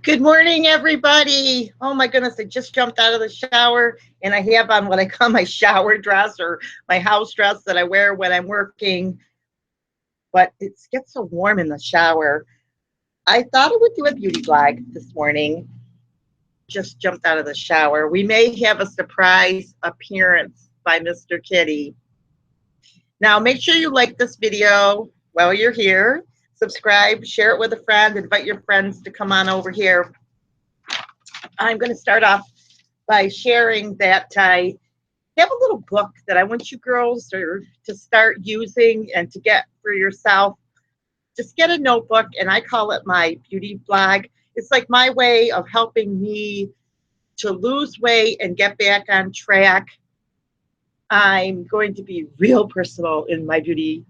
Good morning, everybody. Oh my goodness, I just jumped out of the shower and I have on what I call my shower dress or my house dress that I wear when I'm working. But it gets so warm in the shower. I thought I would do a beauty vlog this morning. Just jumped out of the shower. We may have a surprise appearance by Mr. Kitty. Now, make sure you like this video while you're here. Subscribe, share it with a friend, invite your friends to come on over here. I'm going to start off by sharing that I have a little book that I want you girls to start using and to get for yourself. Just get a notebook, and I call it my beauty blog. It's like my way of helping me to lose weight and get back on track. I'm going to be real personal in my beauty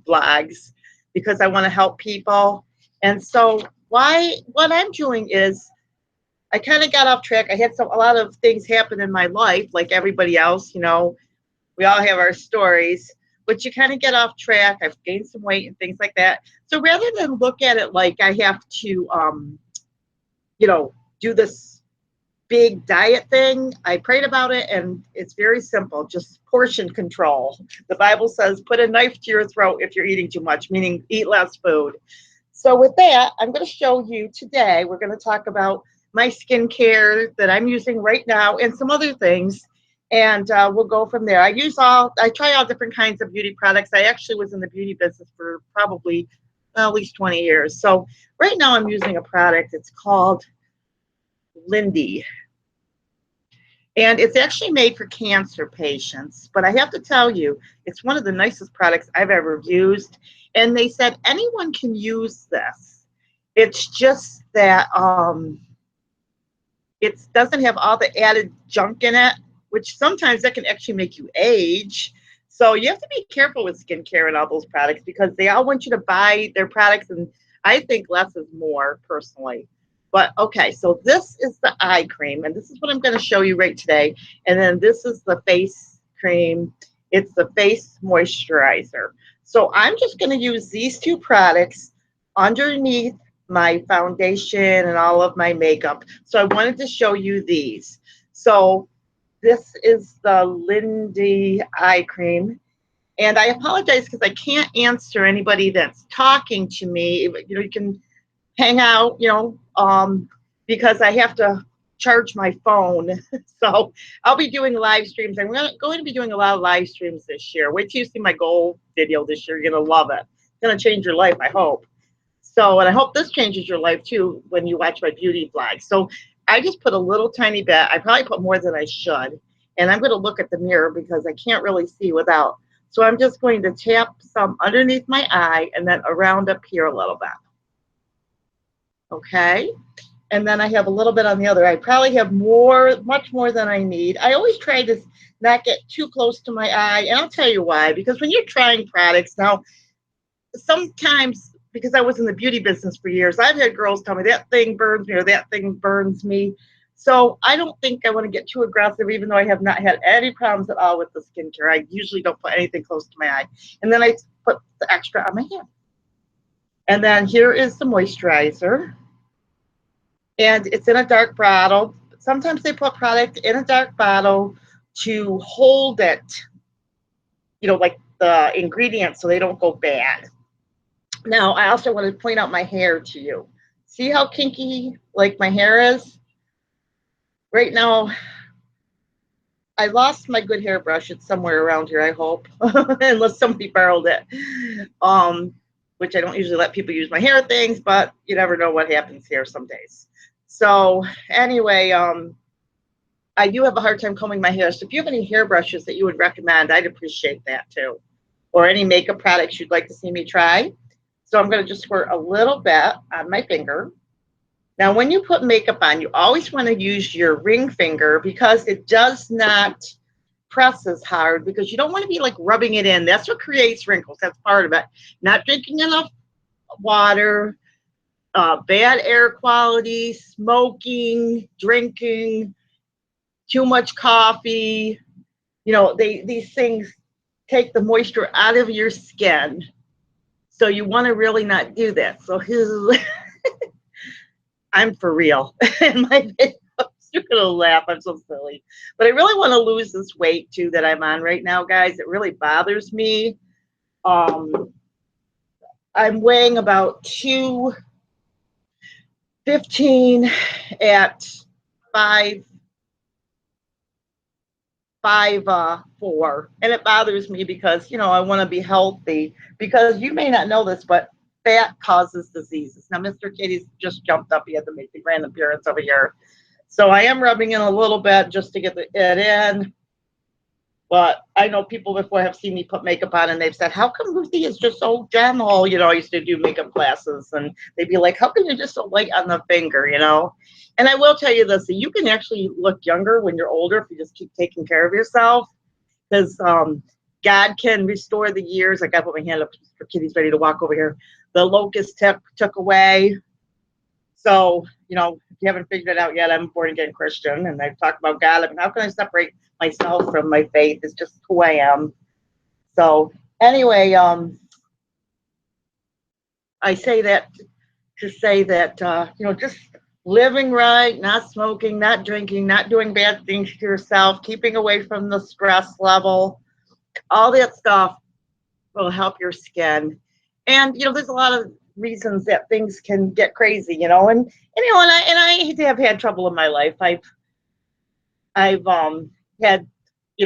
blogs because I want to help people. And so what I'm doing is I kind of got off track. I had a lot of things happen in my life, like everybody else. We all have our stories, but you kind of get off track. I've gained some weight and things like that. So rather than look at it like I have to, do this big diet thing, I prayed about it, and it's very simple. Just portion control. The Bible says, put a knife to your throat if you're eating too much, meaning eat less food. So with that, I'm going to show you today, we're going to talk about my skincare that I'm using right now and some other things. And we'll go from there. I try all different kinds of beauty products. I actually was in the beauty business for probably at least 20 years. So right now I'm using a product. It's called Lindy. And it's actually made for cancer patients. But I have to tell you, it's one of the nicest products I've ever used. And they said anyone can use this. It's just that it doesn't have all the added junk in it, which sometimes that can actually make you age. So you have to be careful with skincare and all those products because they all want you to buy their products, and I think less is more personally. But okay, so this is the eye cream, and this is what I'm going to show you right today. And then this is the face cream. It's the face moisturizer. So I'm just going to use these two products underneath my foundation and all of my makeup. So I wanted to show you these. So this is the Lindy eye cream. And I apologize because I can't answer anybody that's talking to me. You can hang out, because I have to charge my phone. So I'll be doing live streams. I'm going to be doing a lot of live streams this year. Wait till you see my goal video this year. You're going to love it. It's going to change your life, I hope. So, and I hope this changes your life too when you watch my beauty vlog. So I just put a little tiny bit. I probably put more than I should. And I'm going to look at the mirror because I can't really see without. So I'm just going to tap some underneath my eye and then around up here a little bit. Okay. And then I have a little bit on the other eye. I probably have much more than I need. I always try to not get too close to my eye. And I'll tell you why. Because when you're trying products, now, sometimes, because I was in the beauty business for years, I've had girls tell me that thing burns me or that thing burns me. So I don't think I want to get too aggressive, even though I have not had any problems at all with the skincare. I usually don't put anything close to my eye. And then I put the extra on my hand. And then here is the moisturizer. And it's in a dark bottle. Sometimes they put product in a dark bottle to hold it, like the ingredients so they don't go bad. Now, I also want to point out my hair to you. See how kinky, like, my hair is? Right now, I lost my good hairbrush. It's somewhere around here, I hope, unless somebody borrowed it, which I don't usually let people use my hair things, but you never know what happens here some days. So anyway, I do have a hard time combing my hair. So if you have any hairbrushes that you would recommend, I'd appreciate that too. Or any makeup products you'd like to see me try. So I'm going to just squirt a little bit on my finger. Now, when you put makeup on, you always want to use your ring finger because it does not press as hard, because you don't want to be like rubbing it in. That's what creates wrinkles. That's part of it. Not drinking enough water, bad air quality, smoking, drinking, too much coffee. These things take the moisture out of your skin. So you want to really not do that. So I'm for real. In my videos, you're gonna laugh. I'm so silly, but I really want to lose this weight too that I'm on right now, guys. It really bothers me. Um, I'm weighing about 215 at five 5'4", and it bothers me because I want to be healthy. Because you may not know this, but fat causes diseases. Now, Mr. Katie's just jumped up; he had to make the grand appearance over here. So I am rubbing in a little bit just to get it in. But I know people before have seen me put makeup on, and they've said, "How come Ruthie is just so gentle?" I used to do makeup classes, and they'd be like, "How come you're just so light on the finger?" And I will tell you this: that you can actually look younger when you're older if you just keep taking care of yourself. Because God can restore the years. I got to put my hand up for Kitty's ready to walk over here. The locust took away. So, if you haven't figured it out yet, I'm a born again Christian, and I've talked about God. I mean, how can I separate myself from my faith? It's just who I am. So, anyway, I say that to say that, just living right, not smoking, not drinking, not doing bad things to yourself, keeping away from the stress level, all that stuff will help your skin. And there's a lot of reasons that things can get crazy, and I have had trouble in my life. I've had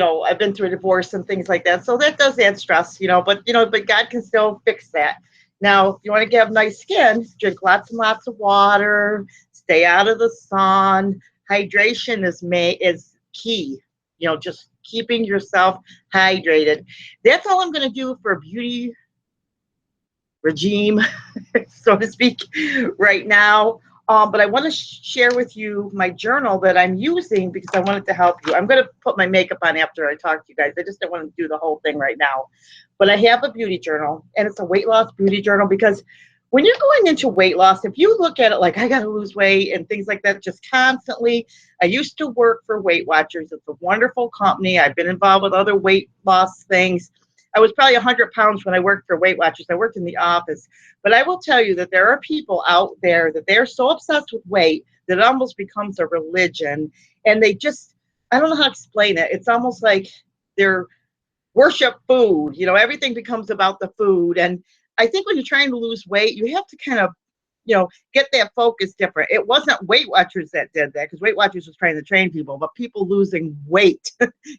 I've been through a divorce and things like that, so that does add stress, but God can still fix that. Now, if you want to have nice skin, drink lots and lots of water, stay out of the sun. Hydration is key. Just keeping yourself hydrated. That's all I'm going to do for beauty regime, so to speak, right now. But I want to share with you my journal that I'm using because I want it to help you. I'm going to put my makeup on after I talk to you guys. I just don't want to do the whole thing right now. But I have a beauty journal, and it's a weight loss beauty journal because when you're going into weight loss, if you look at it like I got to lose weight and things like that, just constantly. I used to work for Weight Watchers. It's a wonderful company. I've been involved with other weight loss things. I was probably 100 pounds when I worked for Weight Watchers. I worked in the office. But I will tell you that there are people out there that they're so obsessed with weight that it almost becomes a religion. And they just, I don't know how to explain it. It's almost like they're worship food. Everything becomes about the food. And I think when you're trying to lose weight, you have to kind of, get that focus different. It wasn't Weight Watchers that did that because Weight Watchers was trying to train people, but people losing weight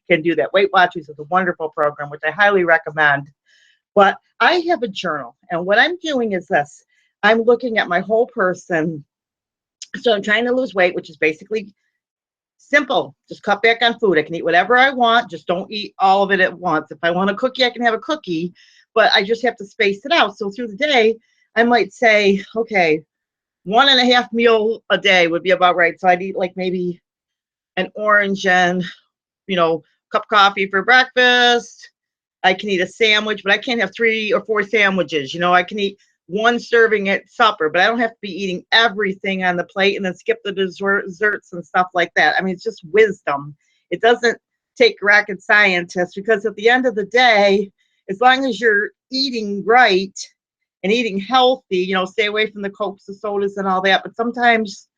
can do that. Weight Watchers is a wonderful program, which I highly recommend. But I have a journal, and what I'm doing is this. I'm looking at my whole person. So I'm trying to lose weight, which is basically simple. Just cut back on food. I can eat whatever I want. Just don't eat all of it at once. If I want a cookie, I can have a cookie, but I just have to space it out. So through the day, I might say, okay, 1.5 meal a day would be about right. So I'd eat like maybe an orange and, cup of coffee for breakfast. I can eat a sandwich, but I can't have 3 or 4 sandwiches. I can eat one serving at supper, but I don't have to be eating everything on the plate and then skip the desserts and stuff like that. I mean, it's just wisdom. It doesn't take rocket scientists because at the end of the day, as long as you're eating right and eating healthy, stay away from the Cokes, the sodas, and all that. But sometimes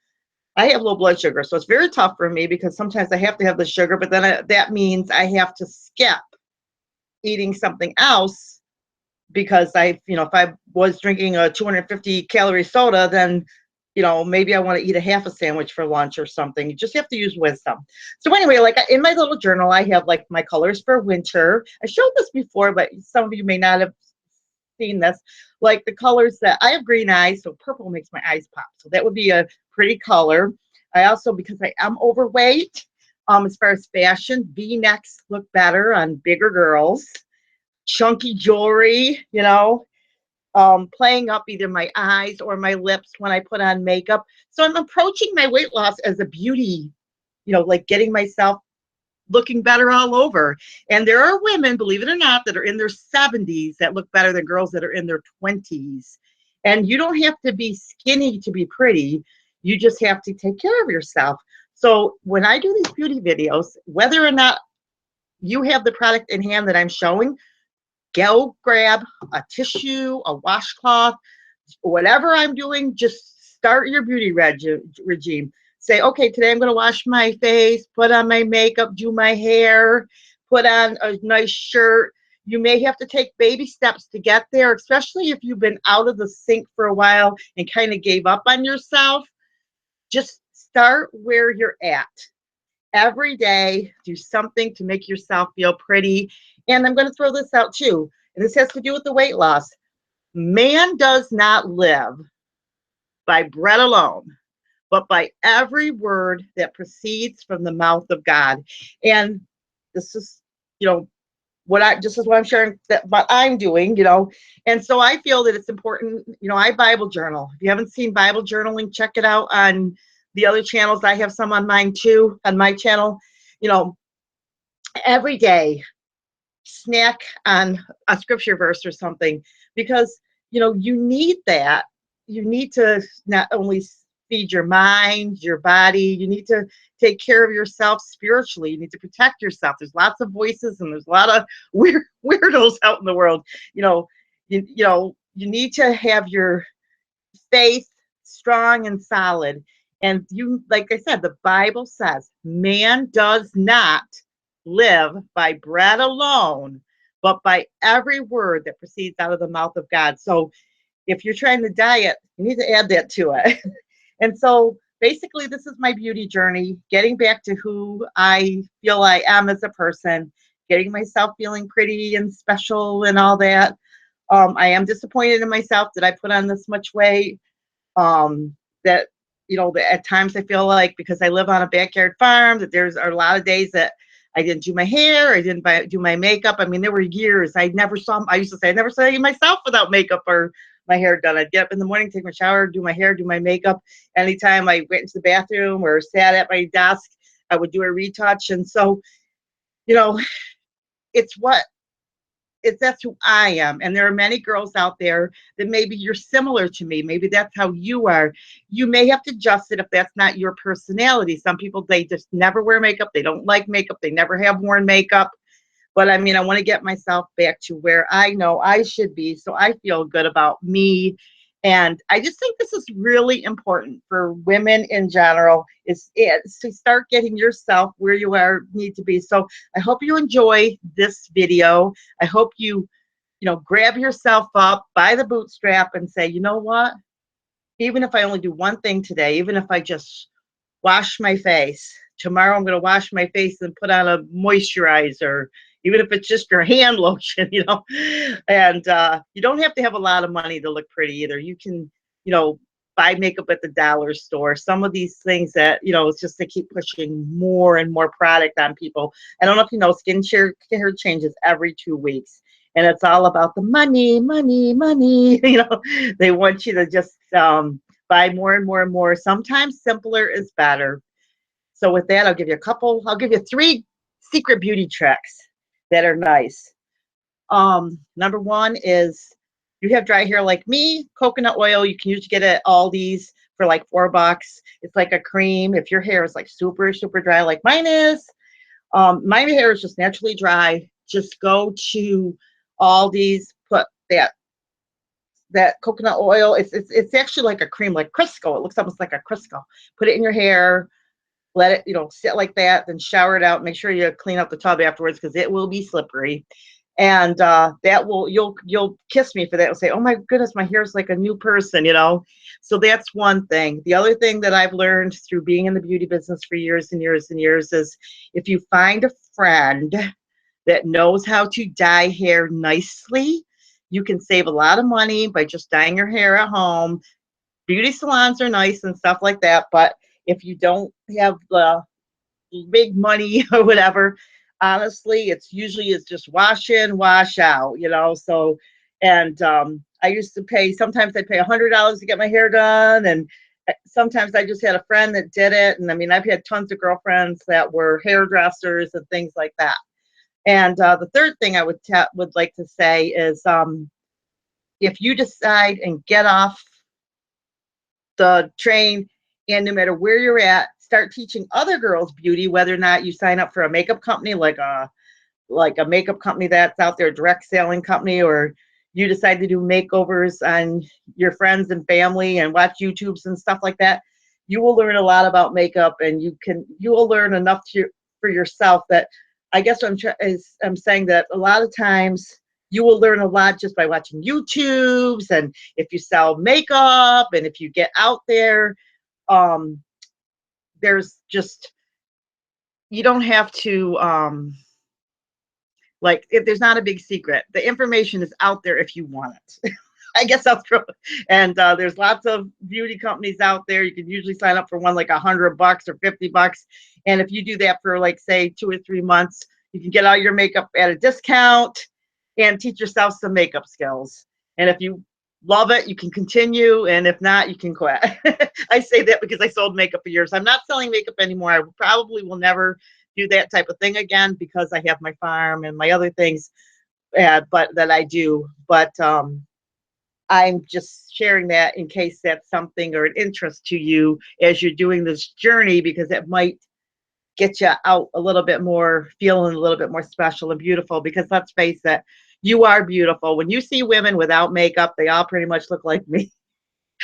I have low blood sugar, so it's very tough for me because sometimes I have to have the sugar, but then that means I have to skip eating something else because if I was drinking a 250 calorie soda, then, maybe I want to eat a half a sandwich for lunch or something. You just have to use wisdom. So anyway, like in my little journal, I have like my colors for winter. I showed this before, but some of you may not have seen this. Like the colors that I have green eyes, so purple makes my eyes pop. So that would be a pretty color. I also, because I am overweight, as far as fashion, V-necks look better on bigger girls. Chunky jewelry, playing up either my eyes or my lips when I put on makeup. So I'm approaching my weight loss as a beauty, like getting myself looking better all over. And there are women, believe it or not, that are in their 70s that look better than girls that are in their 20s. And you don't have to be skinny to be pretty. You just have to take care of yourself. So when I do these beauty videos, whether or not you have the product in hand that I'm showing, go grab a tissue, a washcloth, whatever I'm doing, just start your beauty regime. Say, okay, today I'm going to wash my face, put on my makeup, do my hair, put on a nice shirt. You may have to take baby steps to get there, especially if you've been out of the sink for a while and kind of gave up on yourself. Just start where you're at. Every day, do something to make yourself feel pretty. And I'm going to throw this out too. And this has to do with the weight loss. Man does not live by bread alone, but by every word that proceeds from the mouth of God. And this is, this is what I'm sharing that what I'm doing, And so I feel that it's important, I Bible journal. If you haven't seen Bible journaling, check it out on the other channels. I have some on mine too, on my channel. Every day, snack on a scripture verse or something, because, you need that. You need to not only feed your mind, your body, you need to take care of yourself spiritually. You need to protect yourself. There's lots of voices and there's a lot of weirdos out in the world. You need to have your faith strong and solid. And like I said, the Bible says, man does not live by bread alone, but by every word that proceeds out of the mouth of God. So if you're trying to diet, you need to add that to it. And so basically, this is my beauty journey, getting back to who I feel I am as a person, getting myself feeling pretty and special and all that. I am disappointed in myself that I put on this much weight. That at times I feel like, because I live on a backyard farm, that there's a lot of days that I didn't do my hair, I didn't do my makeup. I mean, there were years I used to say I never saw myself without makeup or my hair done. I'd get up in the morning, take my shower, do my hair, do my makeup. Anytime I went into the bathroom or sat at my desk, I would do a retouch. And so, that's who I am. And there are many girls out there that maybe you're similar to me. Maybe that's how you are. You may have to adjust it if that's not your personality. Some people, they just never wear makeup. They don't like makeup. They never have worn makeup. But I mean, I want to get myself back to where I know I should be, so I feel good about me. And I just think this is really important for women in general, is to start getting yourself where you need to be. So I hope you enjoy this video. I hope you, grab yourself up by the bootstrap and say, you know what? Even if I only do one thing today, even if I just wash my face, tomorrow I'm going to wash my face and put on a moisturizer, even if it's just your hand lotion, and you don't have to have a lot of money to look pretty either. You can, buy makeup at the dollar store. Some of these things that, it's just they keep pushing more and more product on people. I don't know if you know, skincare changes every 2 weeks. And it's all about the money, money, money. They want you to just buy more and more and more. Sometimes simpler is better. So with that, I'll give you 3 secret beauty tricks that are nice. Number one is, you have dry hair like me, coconut oil, you can usually get it at Aldi's for like $4. It's like a cream. If your hair is like super, super dry like mine is, my hair is just naturally dry, just go to Aldi's, put that coconut oil. It's actually like a cream, like Crisco. It looks almost like a Crisco. Put it in your hair, let it, sit like that, then shower it out. Make sure you clean up the tub afterwards, because it will be slippery. And that will, you'll kiss me for that and say, oh my goodness, my hair is like a new person, So that's one thing. The other thing that I've learned through being in the beauty business for years and years and years is, if you find a friend that knows how to dye hair nicely, you can save a lot of money by just dyeing your hair at home. Beauty salons are nice and stuff like that, but if you don't have the big money or whatever, honestly, it's just wash in, wash out, So, and I used to pay, sometimes I'd pay $100 to get my hair done, and sometimes I just had a friend that did it. And I mean, I've had tons of girlfriends that were hairdressers and things like that. And the third thing I would like to say is, if you decide and get off the train, and no matter where you're at, start teaching other girls beauty, whether or not you sign up for a makeup company, like a makeup company that's out there, direct selling company, or you decide to do makeovers on your friends and family and watch YouTubes and stuff like that, you will learn a lot about makeup, and you will learn enough for yourself that I guess what I'm saying that a lot of times you will learn a lot just by watching YouTubes, and if you sell makeup and if you get out there, um, there's just, you don't have to like, there's not a big secret. The information is out there if you want it. I guess I'll throw. And there's lots of beauty companies out there. You can usually sign up for one like $100 or $50, and if you do that for like say 2 or 3 months, you can get all your makeup at a discount and teach yourself some makeup skills. And if you love it, you can continue, and if not, you can quit. I say that because I sold makeup for years. I'm not selling makeup anymore. I probably will never do that type of thing again because I have my farm and my other things, but that I do. But I'm just sharing that in case that's something or an interest to you as you're doing this journey, because it might get you out a little bit more, feeling a little bit more special and beautiful. Because let's face it, you are beautiful. When you see women without makeup, they all pretty much look like me.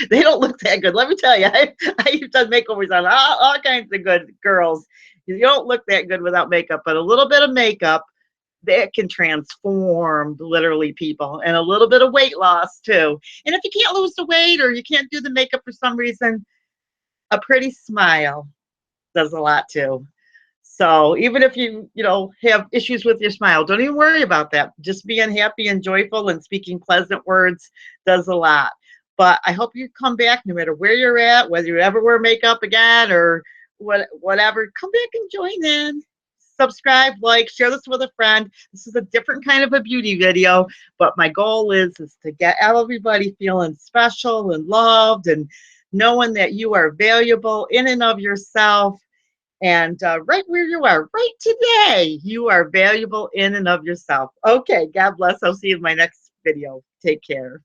They don't look that good. Let me tell you, I've done makeovers on all kinds of good girls. You don't look that good without makeup, but a little bit of makeup, that can transform literally people, and a little bit of weight loss too. And if you can't lose the weight or you can't do the makeup for some reason, a pretty smile does a lot too. So even if you have issues with your smile, don't even worry about that. Just being happy and joyful and speaking pleasant words does a lot. But I hope you come back no matter where you're at, whether you ever wear makeup again or whatever. Come back and join in. Subscribe, like, share this with a friend. This is a different kind of a beauty video, but my goal is to get everybody feeling special and loved and knowing that you are valuable in and of yourself. And right where you are, right today, you are valuable in and of yourself. Okay, God bless. I'll see you in my next video. Take care.